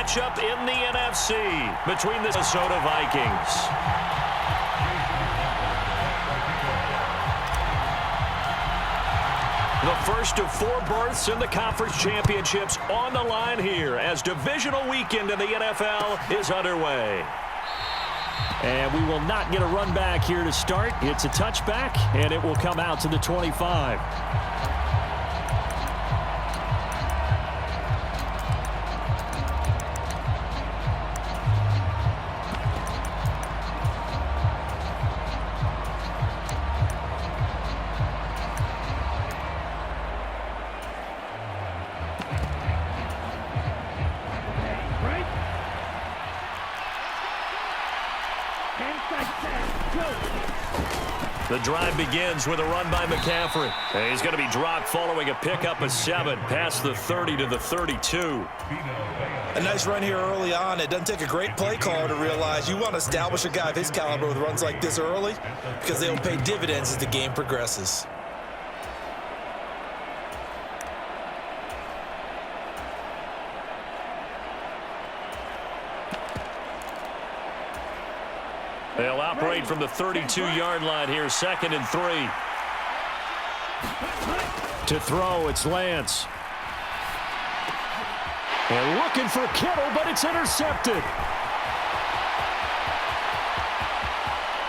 matchup in the NFC between the Minnesota Vikings. The first of 4 berths in the conference championships on the line here as divisional weekend in the NFL is underway. And we will not get a run back here to start. It's a touchback, and it will come out to the 25. The drive begins with a run by McCaffrey. And he's going to be dropped following a pickup of 7 past the 30 to the 32. A nice run here early on. It doesn't take a great play caller to realize you want to establish a guy of his caliber with runs like this early because they will pay dividends as the game progresses. They'll operate from the 32-yard line here, 2nd and 3. To throw, it's Lance. And looking for Kittle, but it's intercepted.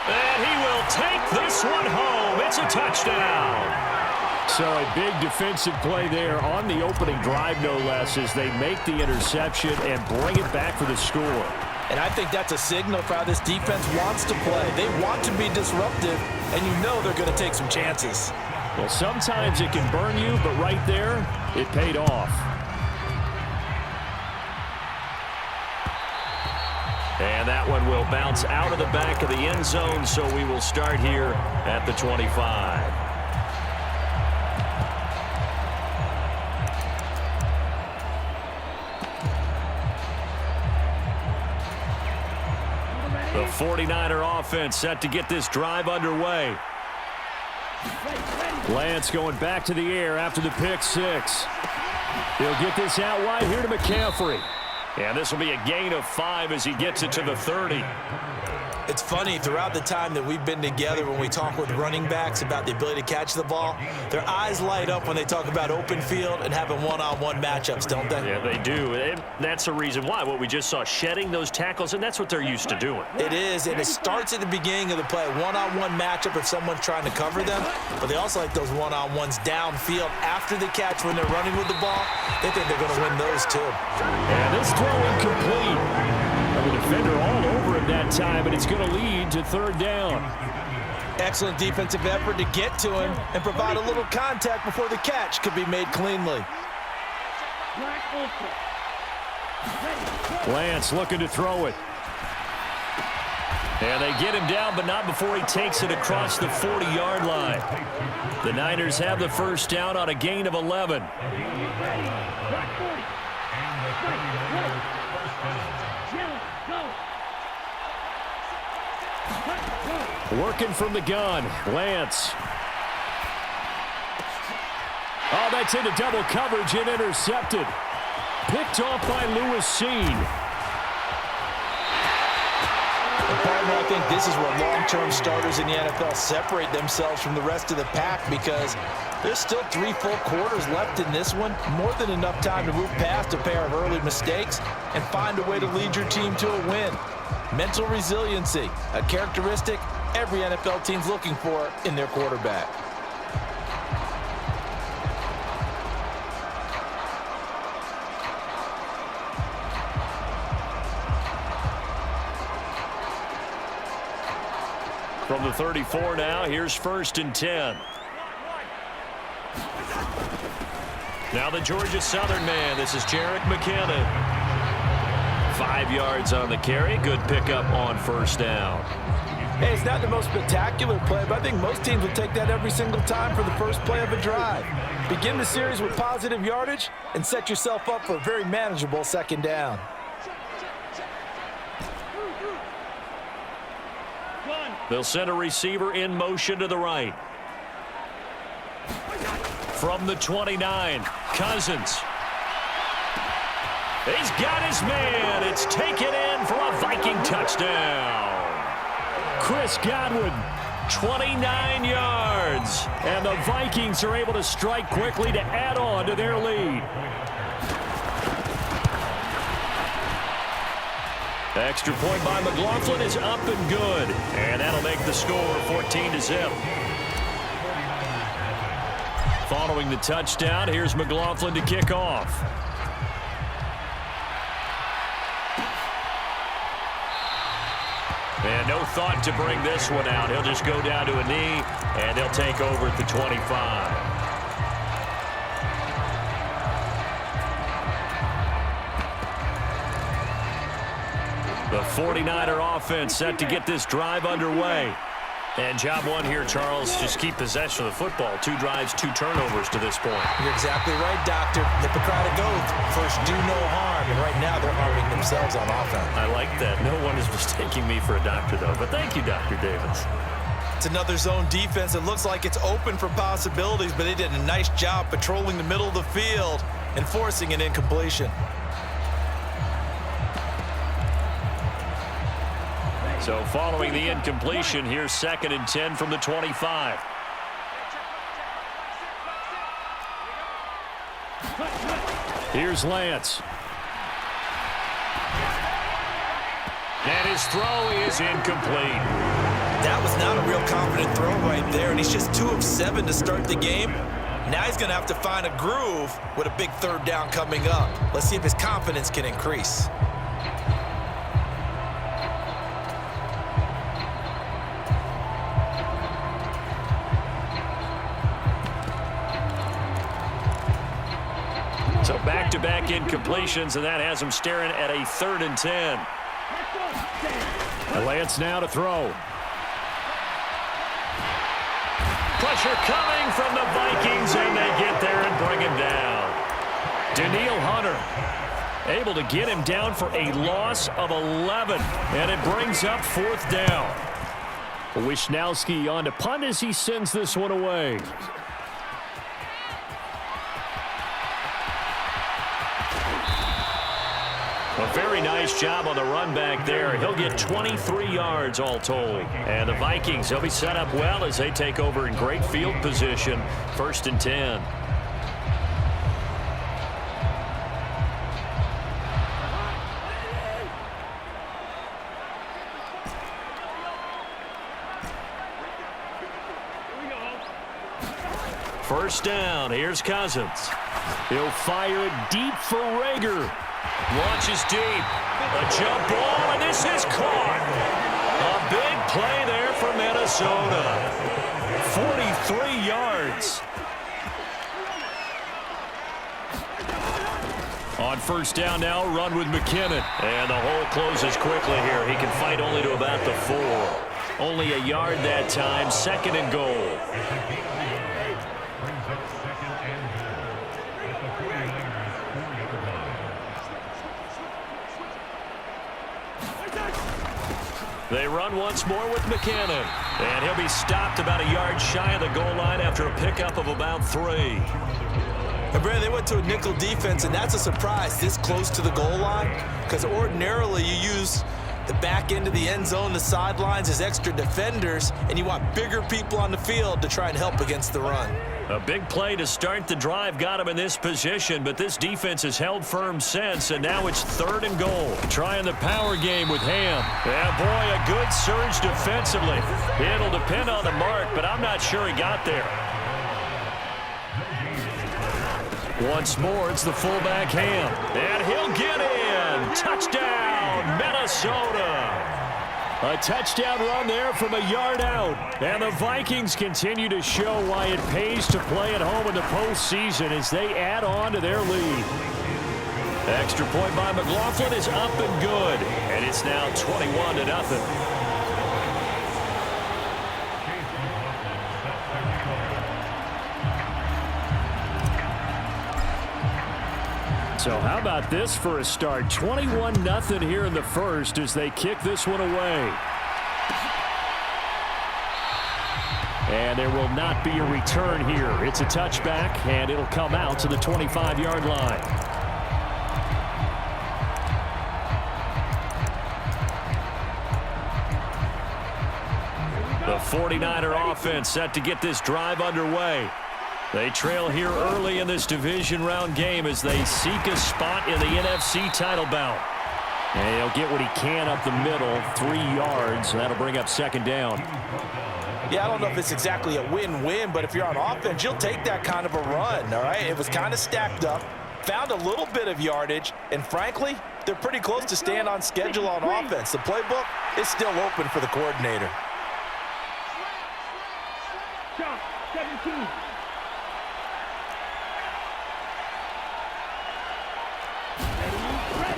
And he will take this one home. It's a touchdown. So a big defensive play there on the opening drive, no less, as they make the interception and bring it back for the score. And I think that's a signal for how this defense wants to play. They want to be disruptive, and you know they're going to take some chances. Well, sometimes it can burn you, but right there, it paid off. And that one will bounce out of the back of the end zone, so we will start here at the 25. The 49er offense set to get this drive underway. Lance going back to the air after the pick 6. He'll get this out wide here to McCaffrey. And this will be a gain of 5 as he gets it to the 30. It's funny, throughout the time that we've been together when we talk with running backs about the ability to catch the ball, their eyes light up when they talk about open field and having one-on-one matchups, don't they? Yeah, they do. And that's the reason why. What we just saw, shedding those tackles, and that's what they're used to doing. It is, and it starts at the beginning of the play. One-on-one matchup if someone's trying to cover them, but they also like those one-on-ones downfield after the catch when they're running with the ball. They think they're going to win those too. And this throw incomplete. The defender all over him that time, and it's going to lead to 3rd down. Excellent defensive effort to get to him and provide a little contact before the catch could be made cleanly. Lance looking to throw it. And they get him down, but not before he takes it across the 40-yard line. The Niners have the first down on a gain of 11. Working from the gun, Lance. Oh, that's into double coverage and intercepted. Picked off by Lewis Seen. I think this is where long-term starters in the NFL separate themselves from the rest of the pack because there's still 3 full quarters left in this one. More than enough time to move past a pair of early mistakes and find a way to lead your team to a win. Mental resiliency, a characteristic every NFL team's looking for in their quarterback. From the 34 now, here's 1st and 10. Now the Georgia Southern man, this is Jerick McKinnon. 5 yards on the carry, good pickup on 1st down. Hey, it's not the most spectacular play, but I think most teams will take that every single time for the first play of a drive. Begin the series with positive yardage and set yourself up for a very manageable 2nd down. They'll send a receiver in motion to the right. From the 29, Cousins. He's got his man. It's taken in for a Viking touchdown. Chris Godwin, 29 yards. And the Vikings are able to strike quickly to add on to their lead. Extra point by McLaughlin is up and good. And that'll make the score 14-0. Following the touchdown, here's McLaughlin to kick off. And no thought to bring this one out. He'll just go down to a knee, and they'll take over at the 25. The 49er offense set to get this drive underway. And job one here, Charles, just keep possession of the football. 2 drives, 2 turnovers to this point. You're exactly right, Doctor. Hippocratic oath. First, do no harm. And right now, they're harming themselves on offense. I like that. No one is mistaking me for a doctor, though. But thank you, Dr. Davis. It's another zone defense. It looks like it's open for possibilities, but they did a nice job patrolling the middle of the field and forcing an incompletion. So following the incompletion, here's 2nd and 10 from the 25. Here's Lance. And his throw is incomplete. That was not a real confident throw right there, and he's just 2 of 7 to start the game. Now he's going to have to find a groove with a big 3rd down coming up. Let's see if his confidence can increase. So back-to-back incompletions, and that has him staring at a 3rd and 10. Lance now to throw. Pressure coming from the Vikings, and they get there and bring him down. Danielle Hunter able to get him down for a loss of 11, and it brings up 4th down. Wisnowski on to punt as he sends this one away. A very nice job on the run back there. He'll get 23 yards all told. And the Vikings, they'll be set up well as they take over in great field position. 1st and 10. First down. Here's Cousins. He'll fire it deep for Rager. Launches deep. A jump ball, and this is caught. A big play there for Minnesota. 43 yards. On first down now, run with McKinnon. And the hole closes quickly here. He can fight only to about the 4. Only a yard that time. 2nd and goal. They run once more with McKinnon. And he'll be stopped about a yard shy of the goal line after a pickup of about 3. And Brad, they went to a nickel defense, and that's a surprise this close to the goal line, because ordinarily you use the back end of the end zone, the sidelines as extra defenders, and you want bigger people on the field to try and help against the run. A big play to start the drive got him in this position, but this defense has held firm since, and now it's 3rd and goal. Trying the power game with Ham. Yeah, boy, a good surge defensively. It'll depend on the mark, but I'm not sure he got there. Once more, it's the fullback Ham. And he'll get in. Touchdown, Minnesota. A touchdown run there from a yard out. And the Vikings continue to show why it pays to play at home in the postseason as they add on to their lead. Extra point by McLaughlin is up and good. And it's now 21-0. So how about this for a start? 21-0 here in the first as they kick this one away. And there will not be a return here. It's a touchback, and it'll come out to the 25-yard line. 49er offense set to get this drive underway. They trail here early in this division round game as they seek a spot in the NFC title bout. And he'll get what he can up the middle, 3 yards. That'll bring up second down. Yeah, I don't know if it's exactly a win-win, but if you're on offense, you'll take that kind of a run, all right? It was kind of stacked up, found a little bit of yardage, and frankly, they're pretty close to staying on schedule on offense. The playbook is still open for the coordinator. 17.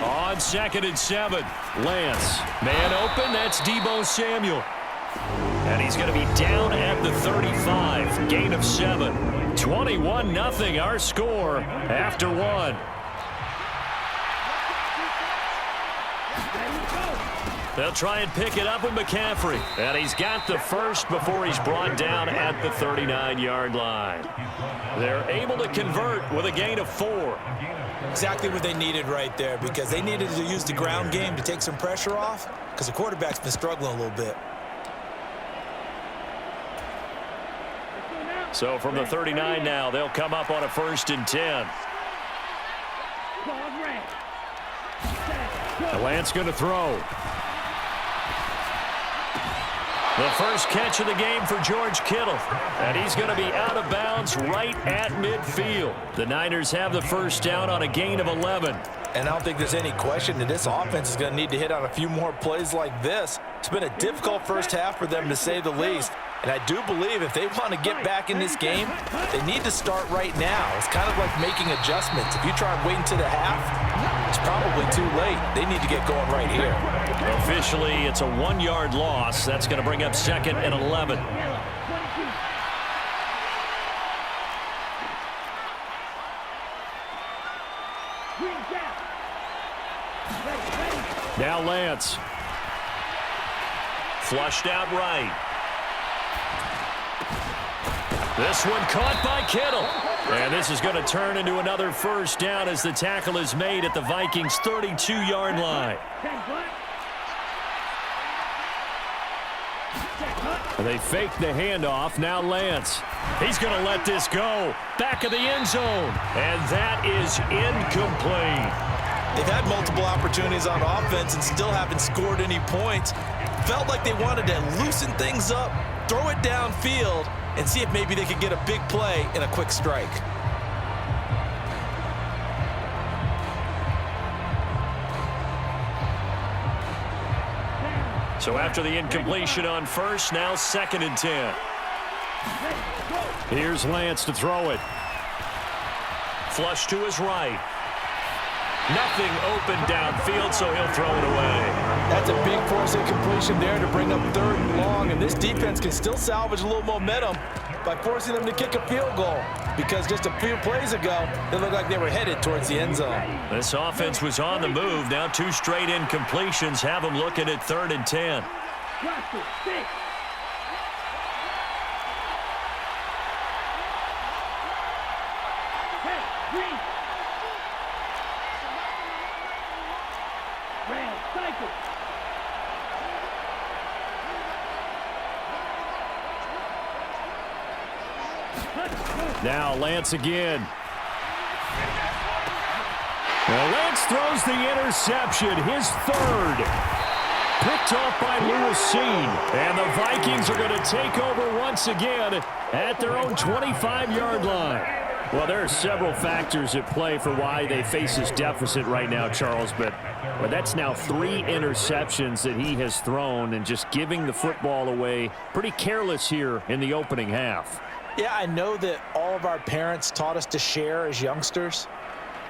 On 2nd and 7, Lance. Man open, that's Deebo Samuel. And he's going to be down at the 35. Gain of 7. 21-0 our score after 1. They'll try and pick it up with McCaffrey. And he's got the first before he's brought down at the 39-yard line. They're able to convert with a gain of 4. Exactly what they needed right there, because they needed to use the ground game to take some pressure off, because the quarterback's been struggling a little bit. So from the 39 now, they'll come up on a 1st and 10. Lance going to throw. The first catch of the game for George Kittle. And he's going to be out of bounds right at midfield. The Niners have the first down on a gain of 11. And I don't think there's any question that this offense is going to need to hit on a few more plays like this. It's been a difficult first half for them, to say the least. And I do believe if they want to get back in this game, they need to start right now. It's kind of like making adjustments. If you try and wait until the half, it's probably too late. They need to get going right here. Officially, it's a 1-yard loss. That's going to bring up 2nd and 11. Now Lance. Flushed out right. This one caught by Kittle. And this is going to turn into another first down as the tackle is made at the Vikings' 32-yard line. They fake the handoff. Now Lance. He's going to let this go. Back of the end zone. And that is incomplete. They've had multiple opportunities on offense and still haven't scored any points. Felt like they wanted to loosen things up, throw it downfield, and see if maybe they could get a big play and a quick strike. So after the incompletion on first, now 2nd and 10. Here's Lance to throw it. Flush to his right. Nothing open downfield, so he'll throw it away. That's a big force incompletion there to bring up 3rd and long, and this defense can still salvage a little momentum by forcing them to kick a field goal, because just a few plays ago, they looked like they were headed towards the end zone. This offense was on the move. Now 2 straight incompletions have them looking at 3rd and 10. Now Lance again. Well, Lance throws the interception, his 3rd. Picked off by Lewis Seen. And the Vikings are going to take over once again at their own 25-yard line. Well, there are several factors at play for why they face this deficit right now, Charles, but that's now 3 interceptions that he has thrown and just giving the football away. Pretty careless here in the opening half. Yeah, I know that all of our parents taught us to share as youngsters,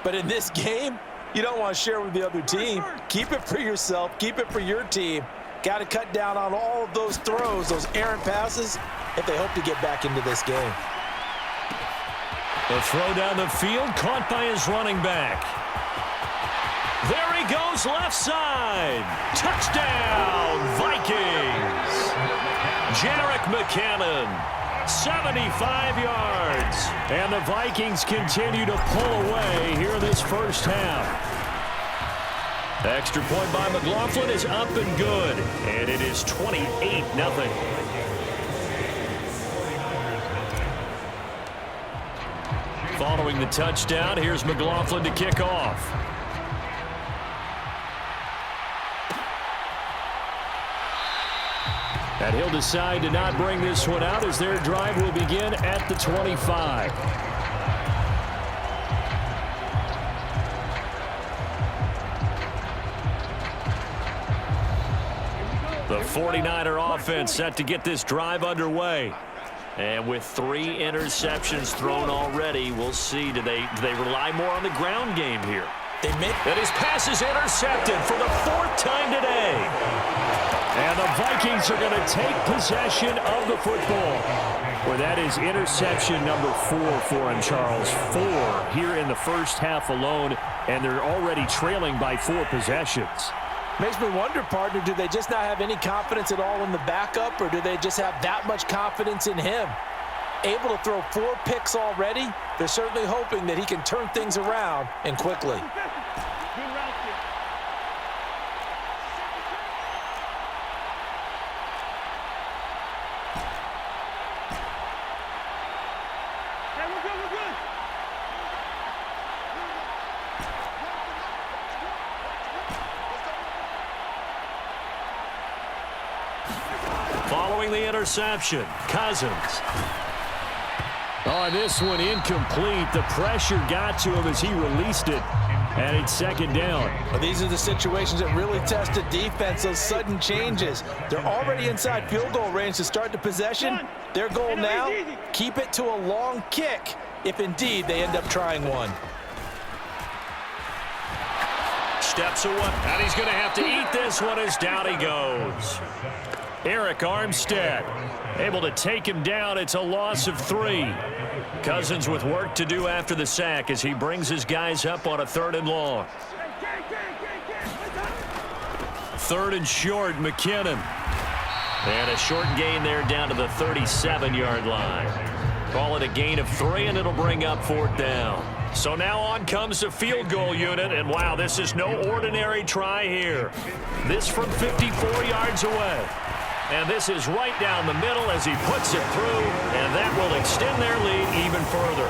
but in this game, you don't want to share with the other team. Keep it for yourself. Keep it for your team. Got to cut down on all of those throws, those errant passes, if they hope to get back into this game. The throw down the field, caught by his running back. There he goes, left side. Touchdown, Vikings. Jerick McCannon, 75 yards. And the Vikings continue to pull away here in this first half. Extra point by McLaughlin is up and good. And it is 28-0. Following the touchdown, here's McLaughlin to kick off. And he'll decide to not bring this one out as their drive will begin at the 25. The 49er offense set to get this drive underway. And with 3 interceptions thrown already, we'll see. Do they rely more on the ground game here? And his pass is intercepted for the 4th time today. And the Vikings are going to take possession of the football. Well, that is interception number 4 for him, Charles. 4 here in the first half alone, and they're already trailing by 4 possessions. Makes me wonder, partner, do they just not have any confidence at all in the backup, or do they just have that much confidence in him? Able to throw 4 picks already, they're certainly hoping that he can turn things around and quickly. Following the interception, Cousins. Oh, this one incomplete. The pressure got to him as he released it, and it's 2nd down. Well, these are the situations that really test the defense, those sudden changes. They're already inside field goal range to start the possession. Their goal now, keep it to a long kick, if indeed they end up trying one. Steps away, and he's going to have to eat this one as down he goes. Eric Armstead able to take him down. It's a loss of 3. Cousins with work to do after the sack as he brings his guys up on a 3rd and long. 3rd and short, McKinnon. And a short gain there down to the 37-yard line. Call it a gain of 3, and it'll bring up 4th down. So now on comes the field goal unit, and wow, this is no ordinary try here. This from 54 yards away. And this is right down the middle as he puts it through, and that will extend their lead even further.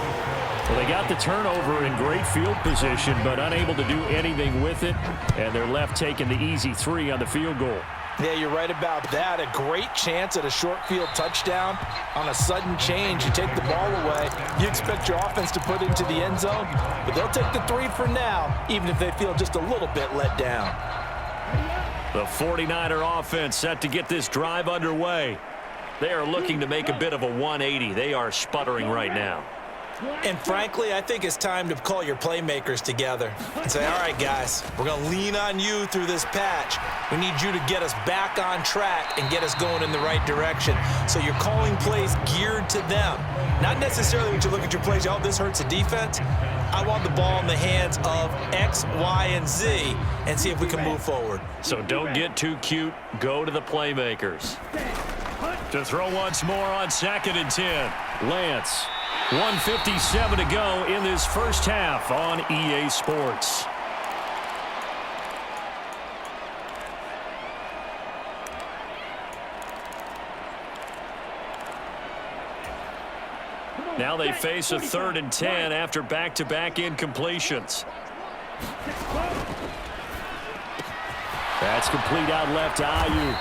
Well, they got the turnover in great field position, but unable to do anything with it, and they're left taking the easy 3 on the field goal. Yeah, you're right about that. A great chance at a short field touchdown. On a sudden change, you take the ball away. You expect your offense to put into the end zone, but they'll take the 3 for now, even if they feel just a little bit let down. The 49er offense set to get this drive underway. They are looking to make a bit of a 180. They are sputtering right now. And frankly, I think it's time to call your playmakers together and say, all right, guys, we're going to lean on you through this patch. We need you to get us back on track and get us going in the right direction. So you're calling plays geared to them. Not necessarily when you look at your plays, oh, this hurts the defense. I want the ball in the hands of X, Y, and Z and see if we can move forward. So don't get too cute. Go to the playmakers. To throw once more on 2nd and 10. Lance. 1:57 to go in this first half on EA Sports. Now they face a 3rd and 10 after back-to-back incompletions. That's complete out left to Ayuk.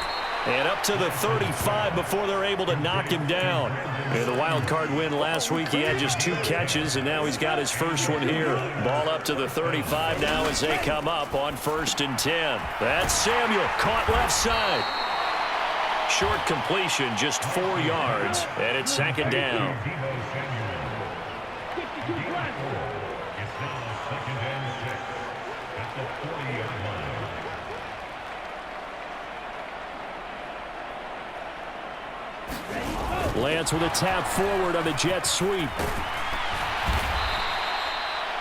And up to the 35 before they're able to knock him down. In the wild card win last week, he had just 2 catches, and now he's got his first one here. Ball up to the 35 now as they come up on 1st and 10. That's Samuel, caught left side. Short completion, just 4 yards, and it's 2nd down. Lance with a tap forward on the jet sweep.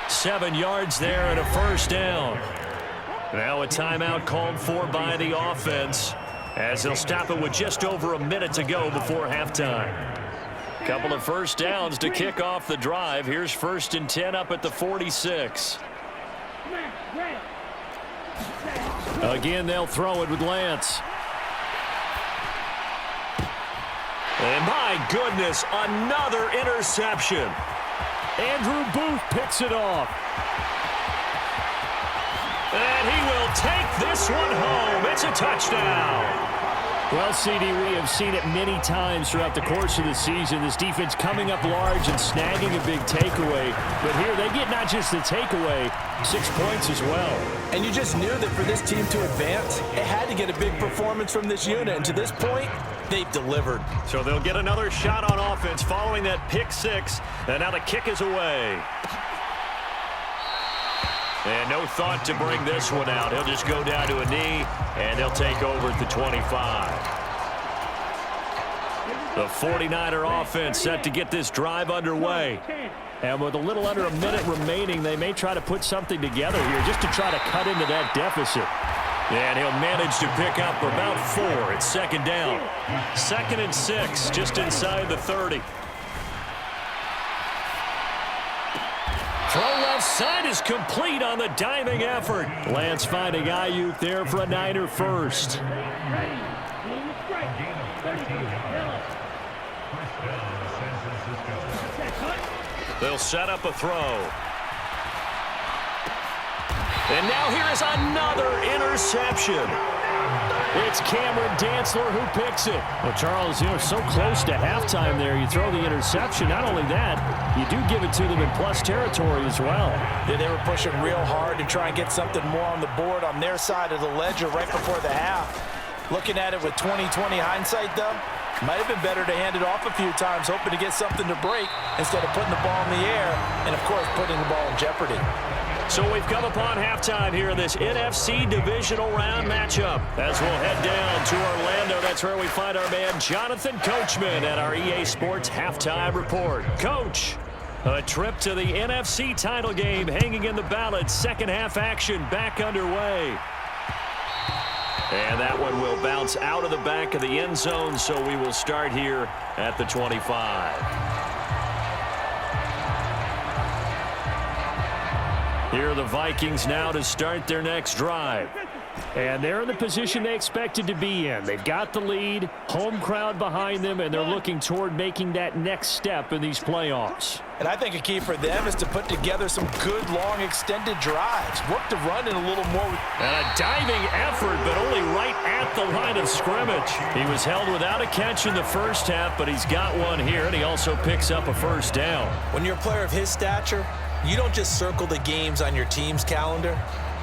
7 yards there and a 1st down. Now a timeout called for by the offense as they'll stop it with just over a minute to go before halftime. Couple of 1st downs to kick off the drive. Here's 1st and 10 up at the 46. Again, they'll throw it with Lance. And my goodness, another interception. Andrew Booth picks it off. And he will take this one home. It's a touchdown. Well, CD, we have seen it many times throughout the course of the season. This defense coming up large and snagging a big takeaway. But here they get not just the takeaway, 6 points as well. And you just knew that for this team to advance, it had to get a big performance from this unit. And to this point, they've delivered. So they'll get another shot on offense following that pick six. And now the kick is away. And no thought to bring this one out. He'll just go down to a knee, and they'll take over at the 25. The 49er offense set to get this drive underway. And with a little under a minute remaining, they may try to put something together here just to try to cut into that deficit. And he'll manage to pick up about 4. It's second down. 2nd and 6, just inside the 30. Throw left side is complete on the diving effort. Lance finding Ayuk there for a Niner first. They'll set up a throw. And now here is another interception. It's Cameron Dantzler who picks it. Well, Charles, so close to halftime there. You throw the interception. Not only that, you do give it to them in plus territory as well. Yeah, they were pushing real hard to try and get something more on the board on their side of the ledger right before the half. Looking at it with 20/20 hindsight, though, might have been better to hand it off a few times, hoping to get something to break instead of putting the ball in the air and, of course, putting the ball in jeopardy. So we've come upon halftime here in this NFC divisional round matchup. As we'll head down to Orlando, that's where we find our man Jonathan Coachman at our EA Sports Halftime Report. Coach, a trip to the NFC title game hanging in the balance. Second half action back underway. And that one will bounce out of the back of the end zone, so we will start here at the 25. Here are the Vikings now to start their next drive. And they're in the position they expected to be in. They've got the lead, home crowd behind them, and they're looking toward making that next step in these playoffs. And I think a key for them is to put together some good, long, extended drives. Work the run in a little more. And a diving effort, but only right at the line of scrimmage. He was held without a catch in the first half, but he's got one here, and he also picks up a first down. When you're a player of his stature, you don't just circle the games on your team's calendar.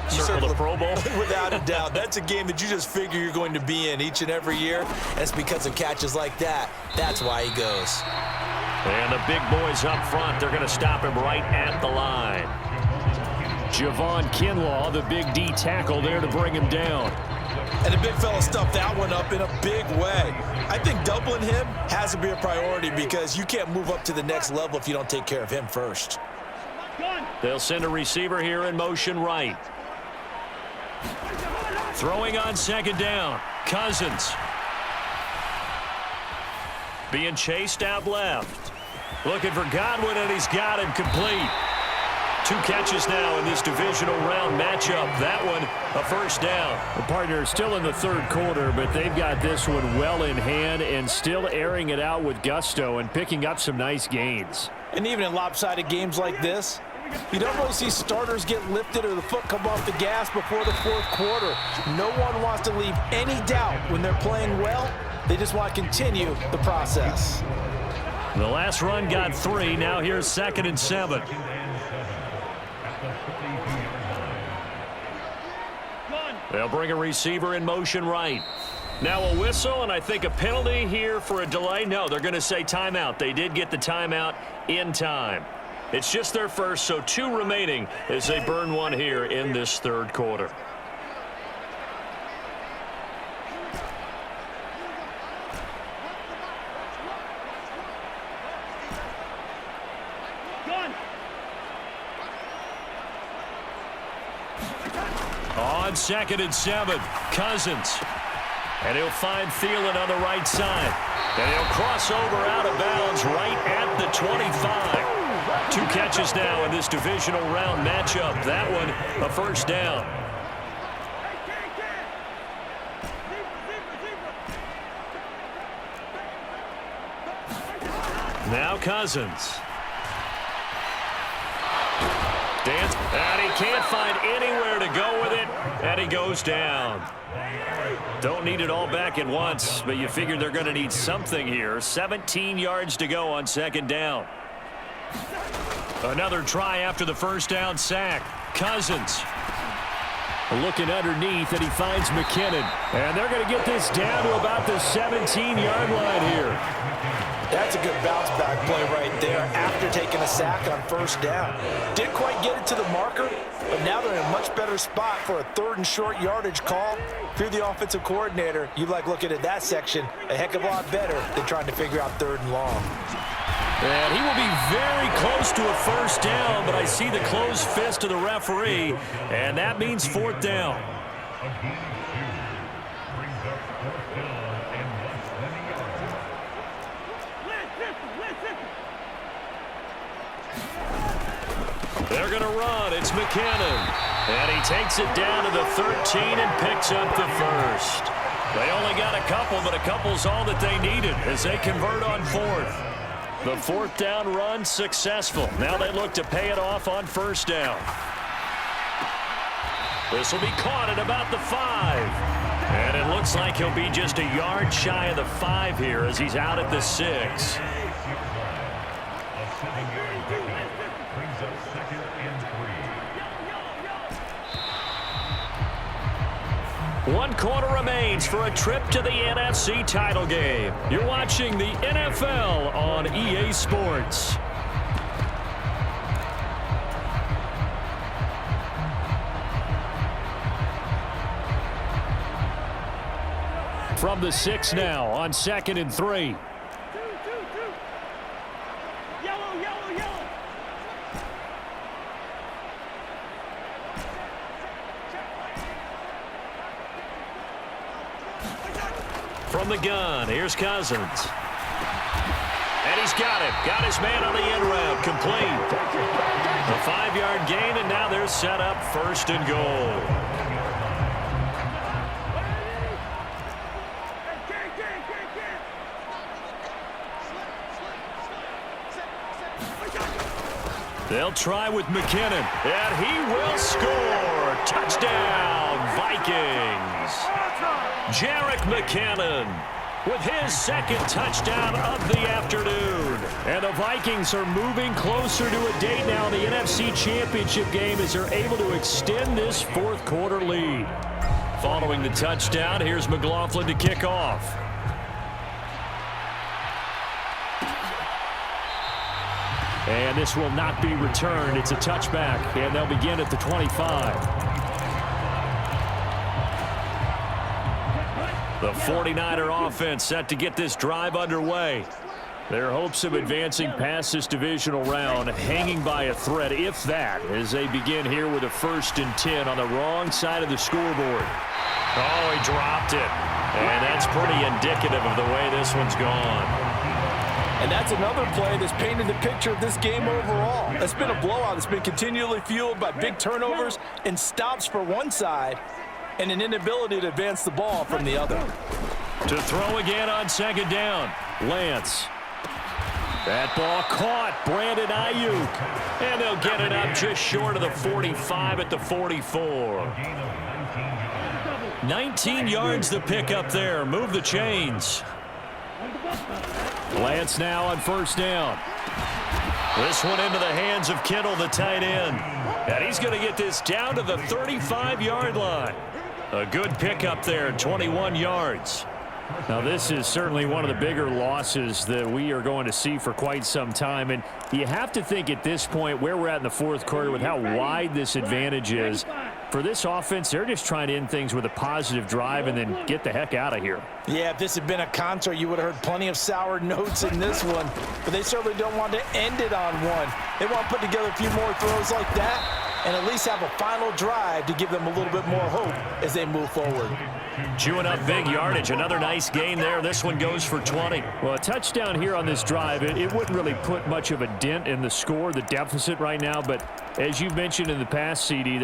You circle the Pro Bowl? Without a doubt. That's a game that you just figure you're going to be in each and every year. And it's because of catches like that. That's why he goes. And the big boys up front, they're going to stop him right at the line. Javon Kinlaw, the big D tackle there to bring him down. And the big fella stuffed that one up in a big way. I think doubling him has to be a priority because you can't move up to the next level if you don't take care of him first. They'll send a receiver here in motion right. Throwing on second down. Cousins. Being chased out left. Looking for Godwin, and he's got him complete. 2 catches now in this divisional round matchup. That one, a first down. The partner is still in the third quarter, but they've got this one well in hand and still airing it out with gusto and picking up some nice gains. And even in lopsided games like this, you don't really see starters get lifted or the foot come off the gas before the fourth quarter. No one wants to leave any doubt when they're playing well. They just want to continue the process. The last run got 3. Now here's 2nd and 7. They'll bring a receiver in motion right. Now a whistle, and I think a penalty here for a delay. No, they're going to say timeout. They did get the timeout in time. It's just their first, so 2 remaining as they burn one here in this third quarter. On 2nd and 7, Cousins. And he'll find Thielen on the right side. And he'll cross over out of bounds right at the 25. 2 catches now in this divisional round matchup. That one, a first down. Now Cousins. And he can't find anywhere to go with it, and he goes down. Don't need it all back at once, but you figure they're going to need something here. 17 yards to go on second down. Another try after the first down sack. Cousins looking underneath, and he finds McKinnon. And they're going to get this down to about the 17-yard line here. That's a good bounce-back play right there after taking a sack on first down. Didn't quite get it to the marker, but now they're in a much better spot for a third and short yardage call. If you're the offensive coordinator, you like looking at that section a heck of a lot better than trying to figure out third and long. And he will be very close to a first down, but I see the closed fist of the referee, and that means fourth down. They're going to run. It's McKinnon. And he takes it down to the 13 and picks up the first. They only got a couple, but a couple's all that they needed as they convert on fourth. The fourth down run successful. Now they look to pay it off on first down. This will be caught at about the 5. And it looks like he'll be just a yard shy of the 5 here as he's out at the 6. One quarter remains for a trip to the NFC title game. You're watching the NFL on EA Sports. From the 6 now on 2nd and 3. From the gun, here's Cousins. And he's got it. Got his man on the end route. Complete. A 5-yard gain, and now they're set up first and goal. They'll try with McKinnon, and he will score. Touchdown, Vikings. Jerick McKinnon with his second touchdown of the afternoon. And the Vikings are moving closer to a date now in the NFC Championship game as they're able to extend this fourth quarter lead. Following the touchdown, here's McLaughlin to kick off. And this will not be returned. It's a touchback, and they'll begin at the 25. The 49er offense set to get this drive underway. Their hopes of advancing past this divisional round hanging by a thread, if that, as they begin here with a 1st and 10 on the wrong side of the scoreboard. Oh, he dropped it. And that's pretty indicative of the way this one's gone. And that's another play that's painted the picture of this game overall. It's been a blowout. It's been continually fueled by big turnovers and stops for one side and an inability to advance the ball from the other. To throw again on second down, Lance. That ball caught, Brandon Ayuk. And they'll get it up just short of the 45 at the 44. 19 yards the pick up there. Move the chains. Lance now on first down. This one into the hands of Kittle, the tight end. And he's going to get this down to the 35-yard line. A good pickup there, 21 yards. Now, this is certainly one of the bigger losses that we are going to see for quite some time. And you have to think at this point where we're at in the fourth quarter with how wide this advantage is. For this offense, they're just trying to end things with a positive drive and then get the heck out of here. Yeah, if this had been a concert, you would have heard plenty of sour notes in this one. But they certainly don't want to end it on one. They want to put together a few more throws like that and at least have a final drive to give them a little bit more hope as they move forward. Chewing up big yardage. Another nice gain there. This one goes for 20. Well, a touchdown here on this drive, it wouldn't really put much of a dent in the score, the deficit right now. But as you've mentioned in the past, CD,